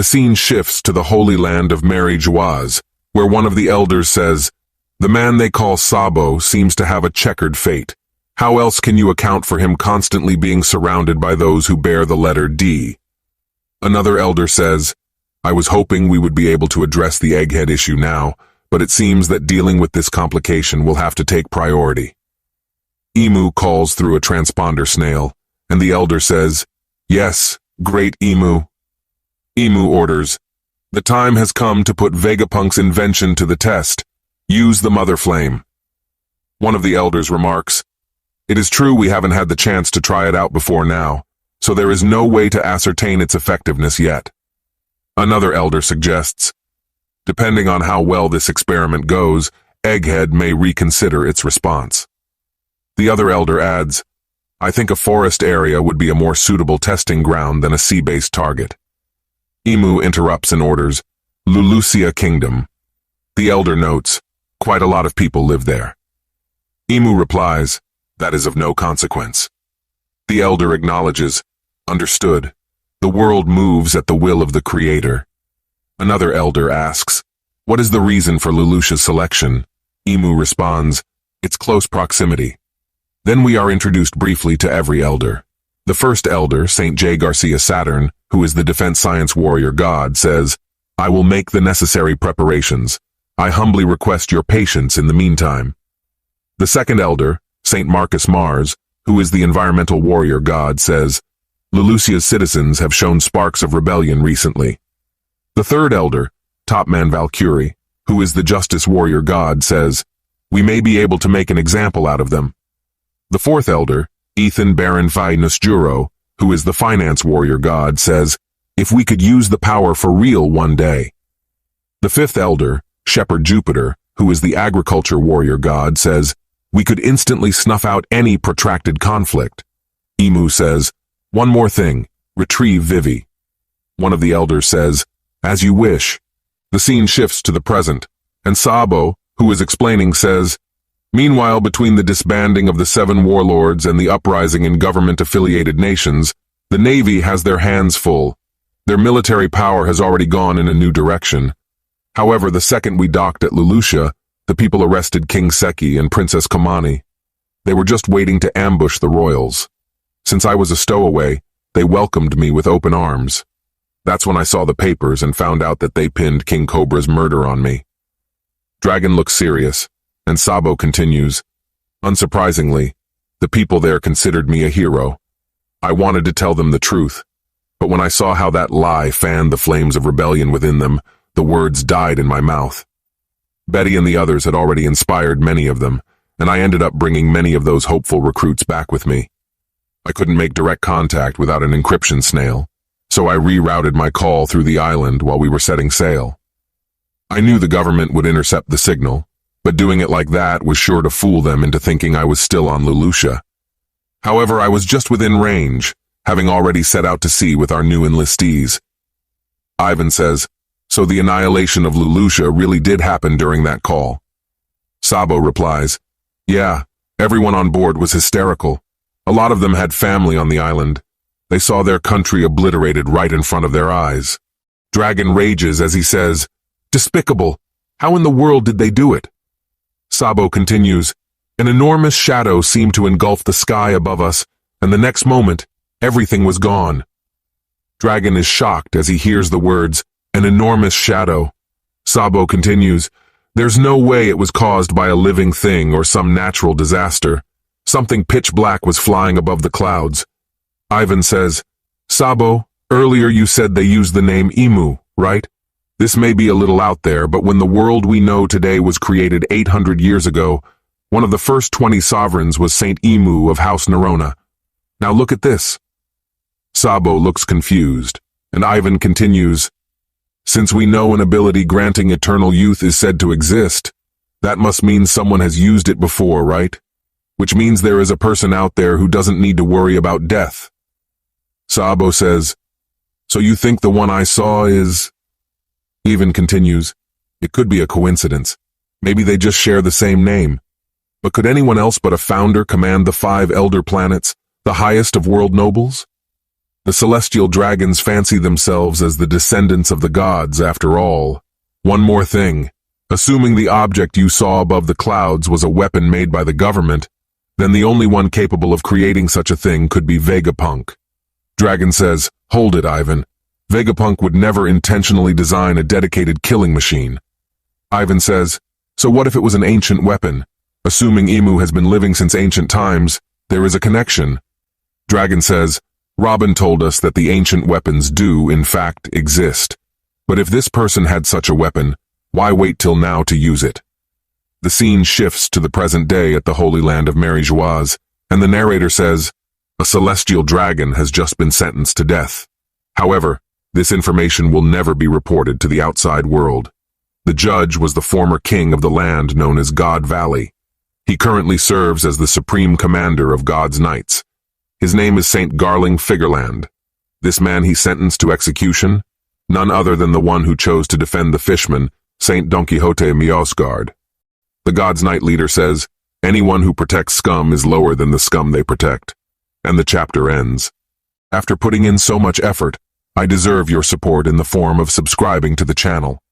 The scene shifts to the holy land of Mary Joaz, where one of the elders says, "The man they call Sabo seems to have a checkered fate. How else can you account for him constantly being surrounded by those who bear the letter D?" Another elder says, "I was hoping we would be able to address the egghead issue now, but it seems that dealing with this complication will have to take priority." Emu calls through a transponder snail, and the elder says, "Yes, great Emu." Emu orders, "The time has come to put Vegapunk's invention to the test. Use the mother flame." One of the elders remarks, "It is true we haven't had the chance to try it out before now, so there is no way to ascertain its effectiveness yet." Another elder suggests, "Depending on how well this experiment goes, Egghead may reconsider its response." The other elder adds, "I think a forest area would be a more suitable testing ground than a sea-based target." Emu interrupts and orders, "Lulusia Kingdom." The elder notes, "Quite a lot of people live there." Emu replies, "That is of no consequence." The elder acknowledges, "Understood. The world moves at the will of the Creator." Another elder asks, "What is the reason for Lulusia's selection?" Emu responds, "It's close proximity." Then we are introduced briefly to every elder. The first elder, St. J. Garcia Saturn, who is the defense science warrior god, says, "I will make the necessary preparations. I humbly request your patience in the meantime." The second elder, St. Marcus Mars, who is the environmental warrior god, says, "Lulusia's citizens have shown sparks of rebellion recently." The third elder, Topman Valkyrie, who is the justice warrior god, says, "We may be able to make an example out of them." The fourth elder, Ethan Baron Phi Nusjuro, who is the finance warrior god, says, "If we could use the power for real one day." The fifth elder, Shepherd Jupiter, who is the agriculture warrior god, says, "We could instantly snuff out any protracted conflict." Emu says, "One more thing, retrieve Vivi." One of the elders says, "As you wish." The scene shifts to the present, and Sabo, who is explaining, says, "Meanwhile, between the disbanding of the 7 warlords and the uprising in government-affiliated nations, the Navy has their hands full. Their military power has already gone in a new direction. However, the second we docked at Lulusia, the people arrested King Seki and Princess Kamani. They were just waiting to ambush the royals. Since I was a stowaway, they welcomed me with open arms. That's when I saw the papers and found out that they pinned King Cobra's murder on me." Dragon looks serious, and Sabo continues, "Unsurprisingly, the people there considered me a hero. I wanted to tell them the truth, but when I saw how that lie fanned the flames of rebellion within them, the words died in my mouth. Betty and the others had already inspired many of them, and I ended up bringing many of those hopeful recruits back with me. I couldn't make direct contact without an encryption snail, so I rerouted my call through the island while we were setting sail. I knew the government would intercept the signal, but doing it like that was sure to fool them into thinking I was still on Lulusia. However, I was just within range, having already set out to sea with our new enlistees." Ivan says, "So the annihilation of Lulusia really did happen during that call?" Sabo replies, "Yeah, everyone on board was hysterical. A lot of them had family on the island. They saw their country obliterated right in front of their eyes." Dragon rages as he says, "Despicable! How in the world did they do it?" Sabo continues, "An enormous shadow seemed to engulf the sky above us, and the next moment, everything was gone." Dragon is shocked as he hears the words, "an enormous shadow." Sabo continues, "There's no way it was caused by a living thing or some natural disaster. Something pitch black was flying above the clouds." Ivan says, "Sabo, earlier you said they used the name Emu, right? This may be a little out there, but when the world we know today was created 800 years ago, one of the first 20 sovereigns was Saint Emu of House Nerona. Now look at this." Sabo looks confused, and Ivan continues, "Since we know an ability granting eternal youth is said to exist, that must mean someone has used it before, right? Which means there is a person out there who doesn't need to worry about death." Sabo says, "So you think the one I saw is—" Ivan continues, "It could be a coincidence. Maybe they just share the same name. But could anyone else but a founder command the 5 elder planets, the highest of world nobles?" The celestial dragons fancy themselves as the descendants of the gods, after all. One more thing. Assuming the object you saw above the clouds was a weapon made by the government, then the only one capable of creating such a thing could be Vegapunk. Dragon says, "Hold it, Ivan. Vegapunk would never intentionally design a dedicated killing machine." Ivan says, "So what if it was an ancient weapon? Assuming Emu has been living since ancient times, there is a connection." Dragon says, "Robin told us that the ancient weapons do, in fact, exist. But if this person had such a weapon, why wait till now to use it?" The scene shifts to the present day at the Holy Land of Marie-Joise, and the narrator says, "A celestial dragon has just been sentenced to death. However, this information will never be reported to the outside world. The judge was the former king of the land known as God Valley. He currently serves as the supreme commander of God's Knights. His name is Saint Garling Figurland. This man he sentenced to execution, none other than the one who chose to defend the fishman, Saint Don Quixote Miosgard. The God's Knight leader says, anyone who protects scum is lower than the scum they protect." And the chapter ends. After putting in so much effort, I deserve your support in the form of subscribing to the channel.